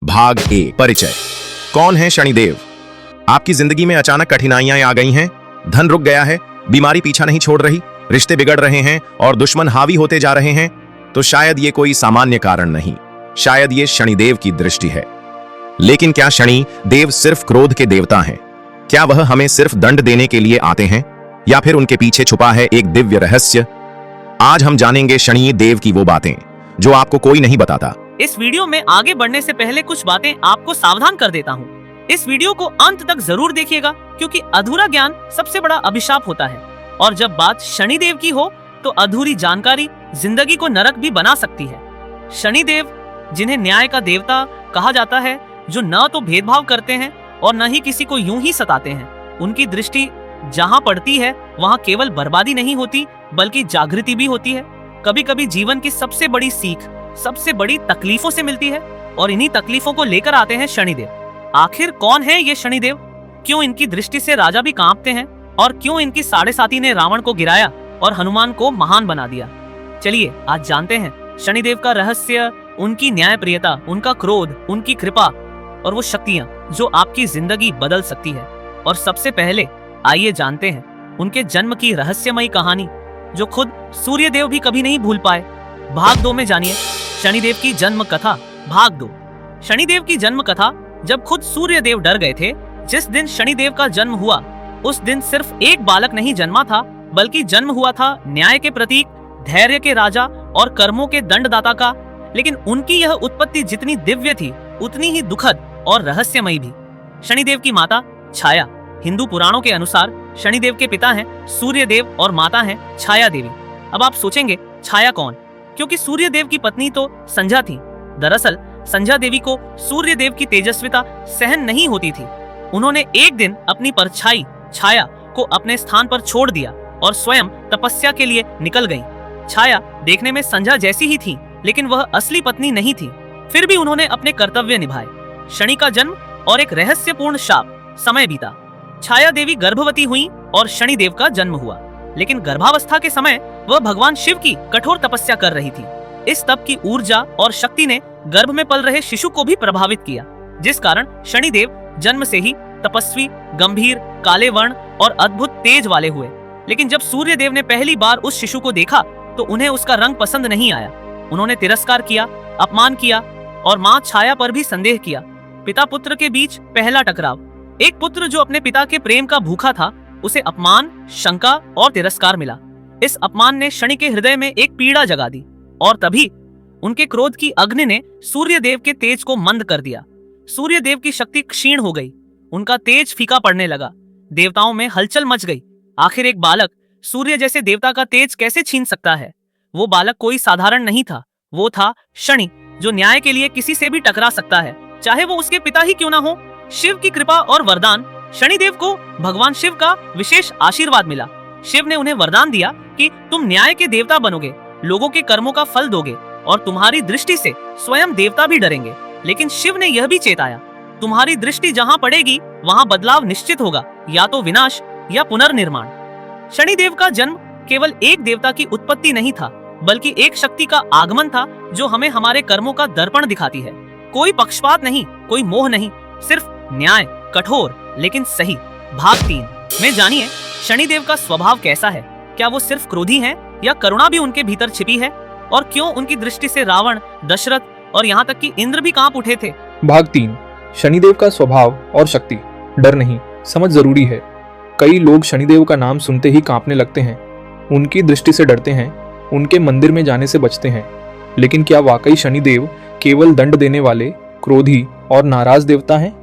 भाग 1 परिचय। कौन है शनिदेव? आपकी जिंदगी में अचानक कठिनाइयां आ गई हैं, धन रुक गया है, बीमारी पीछा नहीं छोड़ रही, रिश्ते बिगड़ रहे हैं और दुश्मन हावी होते जा रहे हैं, तो शायद ये कोई सामान्य कारण नहीं, शायद ये शनिदेव की दृष्टि है। लेकिन क्या शनि देव सिर्फ क्रोध के देवता हैं? क्या वह हमें सिर्फ दंड देने के लिए आते हैं, या फिर उनके पीछे छुपा है एक दिव्य रहस्य? आज हम जानेंगे शनि देव की वो बातें जो आपको कोई नहीं बताता। इस वीडियो में आगे बढ़ने से पहले कुछ बातें आपको सावधान कर देता हूँ। इस वीडियो को अंत तक जरूर देखिएगा, क्योंकि अधूरा ज्ञान सबसे बड़ा अभिशाप होता है, और जब बात शनिदेव की हो तो अधूरी जानकारी जिंदगी को नरक भी बना सकती है। शनिदेव, जिन्हें न्याय का देवता कहा जाता है, जो न तो भेदभाव करते हैं और न ही किसी को यूं ही सताते हैं, उनकी दृष्टि जहां पड़ती है वहां केवल बर्बादी नहीं होती, बल्कि जागृति भी होती है। कभी कभी जीवन की सबसे बड़ी सीख सबसे बड़ी तकलीफों से मिलती है, और इन्हीं तकलीफों को लेकर आते हैं शनिदेव। आखिर कौन है ये शनिदेव? क्यों इनकी दृष्टि से राजा भी कांपते हैं, और क्यों इनकी साढ़े साथी ने रावण को गिराया और हनुमान को महान बना दिया? चलिए आज जानते हैं शनिदेव का रहस्य, उनकी न्यायप्रियता, उनका क्रोध, उनकी कृपा और वो शक्तियां जो आपकी जिंदगी बदल सकती है। और सबसे पहले आइए जानते हैं उनके जन्म की रहस्यमयी कहानी, जो खुद सूर्यदेव भी कभी नहीं भूल पाए। भाग 2 में जानिए शनिदेव की जन्म कथा। भाग 2। शनिदेव की जन्म कथा। जब खुद सूर्यदेव डर गए थे, जिस दिन शनिदेव का जन्म हुआ, उस दिन सिर्फ एक बालक नहीं जन्मा था, बल्कि जन्म हुआ था न्याय के प्रतीक, धैर्य के राजा और कर्मों के दंडदाता का। लेकिन उनकी यह उत्पत्ति जितनी दिव्य थी, उतनी ही दुखद और रहस्यमयी भी। शनिदेव की माता छाया। हिंदू पुराणों के अनुसार शनिदेव के पिता हैं सूर्यदेव और माता हैं छाया देवी। अब आप सोचेंगे, छाया कौन? क्योंकि सूर्यदेव की पत्नी तो संध्या थी। दरअसल संध्या देवी को सूर्यदेव की तेजस्विता सहन नहीं होती थी। उन्होंने एक दिन अपनी परछाई छाया को अपने स्थान पर छोड़ दिया और स्वयं तपस्या के लिए निकल गई। छाया देखने में संध्या जैसी ही थी, लेकिन वह असली पत्नी नहीं थी। फिर भी उन्होंने अपने कर्तव्य निभाए। शनि का जन्म और एक रहस्यपूर्ण शाप। समय बीता, छाया देवी गर्भवती हुई और शनिदेव का जन्म हुआ। लेकिन गर्भावस्था के समय वह भगवान शिव की कठोर तपस्या कर रही थी। इस तप की ऊर्जा और शक्ति ने गर्भ में पल रहे शिशु को भी प्रभावित किया, जिस कारण शनिदेव जन्म से ही तपस्वी, गंभीर, काले वर्ण और अद्भुत तेज वाले हुए। लेकिन जब सूर्यदेव ने पहली बार उस शिशु को देखा तो उन्हें उसका रंग पसंद नहीं आया। उन्होंने तिरस्कार किया, अपमान किया और मां छाया पर भी संदेह किया। पिता पुत्र के बीच पहला टकराव। एक पुत्र जो अपने पिता के प्रेम का भूखा था, उसे अपमान, शंका और तिरस्कार मिला। इस अपमान ने शनि के हृदय में एक पीड़ा जगा दी, और तभी उनके क्रोध की अग्नि ने सूर्यदेव के तेज को मंद कर दिया। सूर्यदेव की शक्ति क्षीण हो गई, उनका तेज फीका पड़ने लगा। देवताओं में हलचल मच गई। आखिर एक बालक सूर्य जैसे देवता का तेज कैसे छीन सकता है? वो बालक कोई साधारण नहीं था, वो था शनि, जो न्याय के लिए किसी से भी टकरा सकता है, चाहे वो उसके पिता ही क्यों ना हो। शिव की कृपा और वरदान। शनिदेव को भगवान शिव का विशेष आशीर्वाद मिला। शिव ने उन्हें वरदान दिया कि तुम न्याय के देवता बनोगे, लोगों के कर्मों का फल दोगे, और तुम्हारी दृष्टि से स्वयं देवता भी डरेंगे। लेकिन शिव ने यह भी चेताया, तुम्हारी दृष्टि जहां पड़ेगी वहां बदलाव निश्चित होगा, या तो विनाश या पुनर्निर्माण। शनिदेव का जन्म केवल एक देवता की उत्पत्ति नहीं था, बल्कि एक शक्ति का आगमन था, जो हमें हमारे कर्मों का दर्पण दिखाती है। कोई पक्षपात नहीं, कोई मोह नहीं, सिर्फ न्याय, कठोर लेकिन सही। भाग 3 में जानिए शनिदेव का स्वभाव कैसा है। क्या वो सिर्फ क्रोधी हैं, या करुणा भी उनके भीतर छिपी है? और क्यों उनकी दृष्टि से रावण, दशरथ और यहाँ तक कि इंद्र भी कांप उठे थे? भाग 3। शनिदेव का स्वभाव और शक्ति। डर नहीं, समझ जरूरी है। कई लोग शनिदेव का नाम सुनते ही कांपने लगते हैं, उनकी दृष्टि से डरते हैं, उनके मंदिर में जाने से बचते हैं। लेकिन क्या वाकई शनिदेव केवल दंड देने वाले, क्रोधी और नाराज देवता हैं,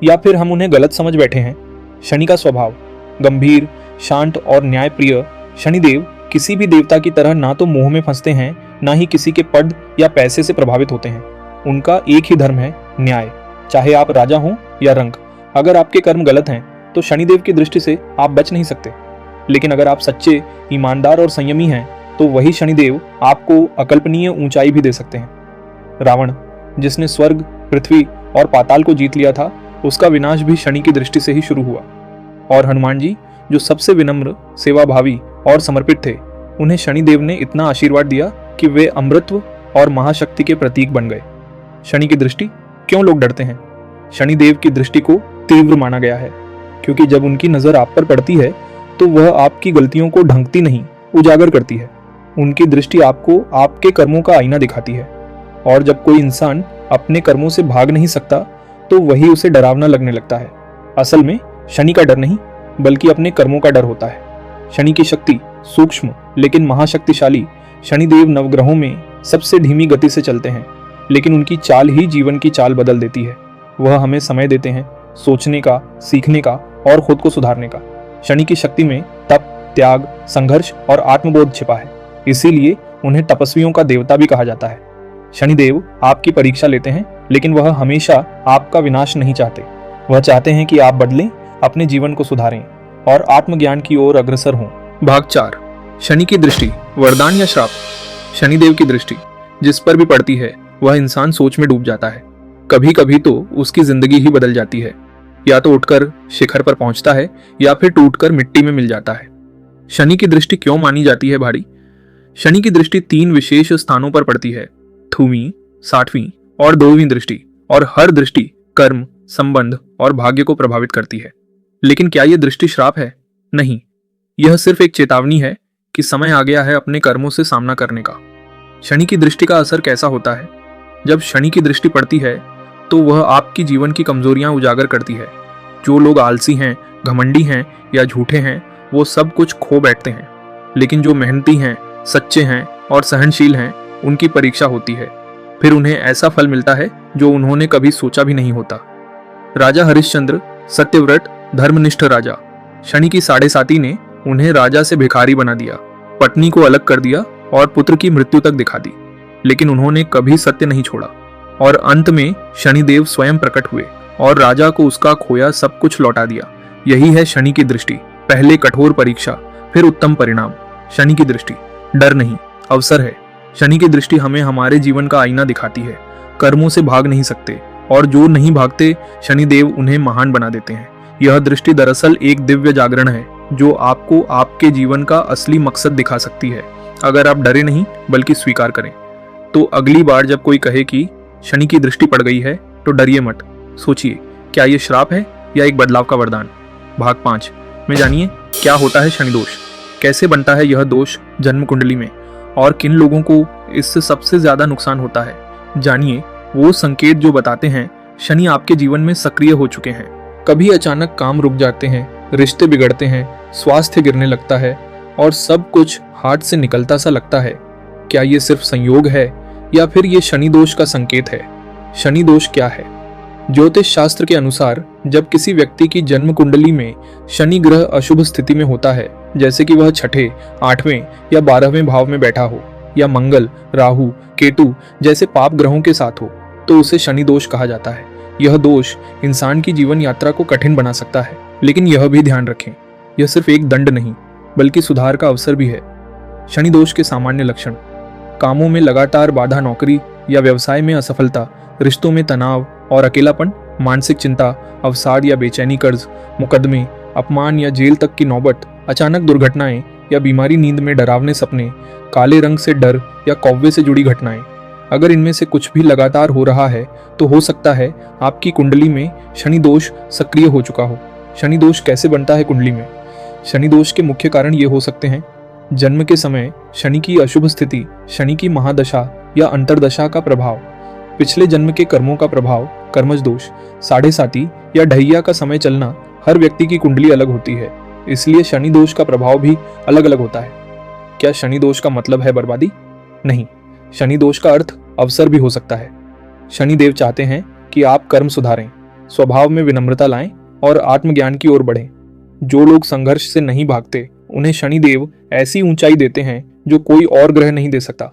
या फिर हम उन्हें गलत समझ बैठे हैं? शनि का स्वभाव गंभीर, शांत और न्यायप्रिय। शनिदेव किसी भी देवता की तरह ना तो मोह में फंसते हैं, ना ही किसी के पद या पैसे से प्रभावित होते हैं। उनका एक ही धर्म है, न्याय। चाहे आप राजा हों या रंक, अगर आपके कर्म गलत हैं तो शनिदेव की दृष्टि से आप बच नहीं सकते। लेकिन अगर आप सच्चे, ईमानदार और संयमी हैं, तो वही शनिदेव आपको अकल्पनीय ऊंचाई भी दे सकते हैं। रावण, जिसने स्वर्ग, पृथ्वी और पाताल को जीत लिया था, उसका विनाश भी शनि की दृष्टि से ही शुरू हुआ। और हनुमान जी, जो सबसे विनम्र, सेवाभावी और समर्पित थे, उन्हें शनिदेव ने इतना आशीर्वाद दिया कि वे अमृतत्व और महाशक्ति के प्रतीक बन गए। शनि की दृष्टि क्यों लोग डरते हैं? शनिदेव की दृष्टि को तीव्र माना गया है, क्योंकि जब उनकी नजर आप पर पड़ती है तो वह आपकी गलतियों को ढंकती नहीं, उजागर करती है। उनकी दृष्टि आपको आपके कर्मों का आईना दिखाती है, और जब कोई इंसान अपने कर्मों से भाग नहीं सकता तो वही उसे डरावना लगने लगता है। असल में शनि का डर नहीं, बल्कि अपने कर्मों का डर होता है। शनि की शक्ति सूक्ष्म लेकिन महाशक्तिशाली। शनिदेव नवग्रहों में सबसे धीमी गति से चलते हैं, लेकिन उनकी चाल ही जीवन की चाल बदल देती है। वह हमें समय देते हैं सोचने का, सीखने का और खुद को सुधारने का। शनि की शक्ति में तप, त्याग, संघर्ष और आत्मबोध छिपा है। इसीलिए उन्हें तपस्वियों का देवता भी कहा जाता है। शनिदेव आपकी परीक्षा लेते हैं, लेकिन वह हमेशा आपका विनाश नहीं चाहते। वह चाहते हैं कि आप बदलें, अपने जीवन को सुधारें और आत्मज्ञान की ओर अग्रसर हों। भाग 4, शनि की दृष्टि वरदान या श्राप। शनिदेव की दृष्टि जिस पर भी पड़ती है वह इंसान सोच में डूब जाता है। कभी कभी तो उसकी जिंदगी ही बदल जाती है। या तो उठकर शिखर पर पहुंचता है या फिर टूटकर मिट्टी में मिल जाता है। शनि की दृष्टि क्यों मानी जाती है भारी? शनि की दृष्टि 3 विशेष स्थानों पर पड़ती है, थूवीं, 60वीं और 2वीं दृष्टि, और हर दृष्टि कर्म, संबंध और भाग्य को प्रभावित करती है। लेकिन क्या यह दृष्टि श्राप है? नहीं, यह सिर्फ एक चेतावनी है कि समय आ गया है अपने कर्मों से सामना करने का। शनि की दृष्टि का असर कैसा होता है? जब शनि की दृष्टि पड़ती है तो वह आपकी जीवन की कमजोरियां उजागर करती है। जो लोग आलसी हैं, घमंडी हैं या झूठे हैं, वो सब कुछ खो बैठते हैं। लेकिन जो मेहनती हैं, सच्चे हैं और सहनशील हैं, उनकी परीक्षा होती है। फिर उन्हें ऐसा फल मिलता है जो उन्होंने कभी सोचा भी नहीं होता। राजा हरिश्चंद्र सत्यव्रत, धर्मनिष्ठ राजा। शनि की 7.5 ने उन्हें राजा से भिखारी बना दिया, पत्नी को अलग कर दिया और पुत्र की मृत्यु तक दिखा दी। लेकिन उन्होंने कभी सत्य नहीं छोड़ा, और अंत में शनिदेव स्वयं प्रकट हुए और राजा को उसका खोया सब कुछ लौटा दिया। यही है शनि की दृष्टि। पहले कठोर परीक्षा, फिर उत्तम परिणाम। शनि की दृष्टि डर नहीं, अवसर है। शनि की दृष्टि हमें हमारे जीवन का आईना दिखाती है। कर्मों से भाग नहीं सकते, और जो नहीं भागते शनिदेव उन्हें महान बना देते हैं। यह दृष्टि दरअसल एक दिव्य जागरण है जो आपको आपके जीवन का असली मकसद दिखा सकती है, अगर आप डरे नहीं बल्कि स्वीकार करें। तो अगली बार जब कोई कहे कि शनि की दृष्टि पड़ गई है तो डरिए मत। सोचिए, क्या ये श्राप है या एक बदलाव का वरदान? भाग 5 में जानिए क्या होता है शनि दोष, कैसे बनता है यह दोष जन्म कुंडली में, और किन लोगों को इससे सबसे ज्यादा नुकसान होता है। जानिए वो संकेत जो बताते हैं शनि आपके जीवन में सक्रिय हो चुके हैं। कभी अचानक काम रुक जाते हैं, रिश्ते बिगड़ते हैं, स्वास्थ्य गिरने लगता है और सब कुछ हाथ से निकलता सा लगता है। क्या ये सिर्फ संयोग है या फिर ये शनि दोष का संकेत है? शनि दोष क्या है? ज्योतिष शास्त्र के अनुसार जब किसी व्यक्ति की जन्म कुंडली में शनि ग्रह अशुभ स्थिति में होता है, जैसे कि वह 6ठे, 8वें या 12वें भाव में बैठा हो, या मंगल, राहु, केतु जैसे पाप ग्रहों के साथ हो, तो उसे शनि दोष कहा जाता है। यह दोष इंसान की जीवन यात्रा को कठिन बना सकता है, लेकिन यह भी ध्यान रखें, यह सिर्फ एक दंड नहीं बल्कि सुधार का अवसर भी है। शनि दोष के सामान्य लक्षण: कामों में लगातार बाधा, नौकरी या व्यवसाय में असफलता, रिश्तों में तनाव और अकेलापन, मानसिक चिंता, अवसाद या बेचैनी, कर्ज, मुकदमे, अपमान या जेल तक की नौबत, अचानक दुर्घटनाएं या बीमारी, नींद में डरावने सपने, काले रंग से डर या कौवे से जुड़ी घटनाएं। अगर इनमें से कुछ भी लगातार हो रहा है तो हो सकता है आपकी कुंडली में शनि दोष सक्रिय हो चुका हो। शनि दोष कैसे बनता है कुंडली में? शनि दोष के मुख्य कारण ये हो सकते हैं: जन्म के समय शनि की अशुभ स्थिति, शनि की महादशा या अंतरदशा का प्रभाव, पिछले जन्म के कर्मों का प्रभाव, कर्मज दोष, 7.5 या ढैया का समय चलना। हर व्यक्ति की कुंडली अलग होती है, इसलिए शनि दोष का प्रभाव भी अलग अलग होता है। क्या शनि दोष का मतलब है बर्बादी? नहीं, शनि दोष का अर्थ अवसर भी हो सकता है। शनिदेव चाहते हैं कि आप कर्म सुधारें, स्वभाव में विनम्रता लाएं और आत्मज्ञान की ओर बढ़ें। जो लोग संघर्ष से नहीं भागते उन्हें शनिदेव ऐसी ऊंचाई देते हैं जो कोई और ग्रह नहीं दे सकता।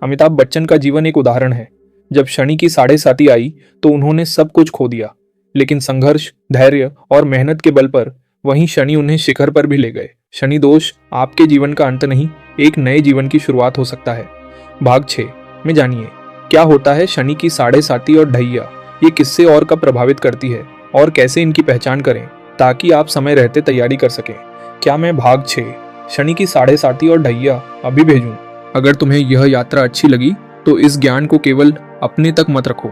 अमिताभ बच्चन का जीवन एक उदाहरण है। जब शनि की 7.5 आई तो उन्होंने सब कुछ खो दिया, लेकिन संघर्ष, धैर्य और मेहनत के बल पर वहीं शनि उन्हें शिखर पर भी ले गए। शनि दोष आपके जीवन का अंत नहीं, एक नए जीवन की शुरुआत हो सकता है। भाग 6 में जानिए क्या होता है शनि की 7.5 और ढैया, ये किससे और कब प्रभावित करती है और कैसे इनकी पहचान करें ताकि आप समय रहते तैयारी कर सकें। क्या मैं भाग 6 शनि की 7.5 और ढैया अभी भेजूं? अगर तुम्हें यह यात्रा अच्छी लगी तो इस ज्ञान को केवल अपने तक मत रखो,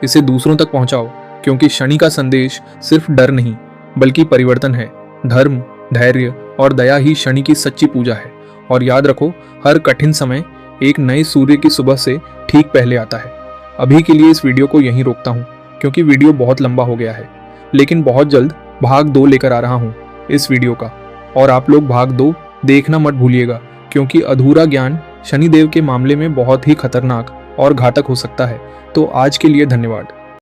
इसे दूसरों तक पहुंचाओ, क्योंकि शनि का संदेश सिर्फ डर नहीं बल्कि परिवर्तन है। धर्म, धैर्य और दया ही शनि की सच्ची पूजा है। और याद रखो, हर कठिन समय एक नए सूर्य की सुबह से ठीक पहले आता है। अभी के लिए इस वीडियो को यहीं रोकता हूँ, क्योंकि वीडियो बहुत लंबा हो गया है, लेकिन बहुत जल्द भाग 2 लेकर आ रहा हूँ इस वीडियो का। और आप लोग भाग 2 देखना मत भूलिएगा, क्योंकि अधूरा ज्ञान शनिदेव के मामले में बहुत ही खतरनाक और घातक हो सकता है। तो आज के लिए धन्यवाद।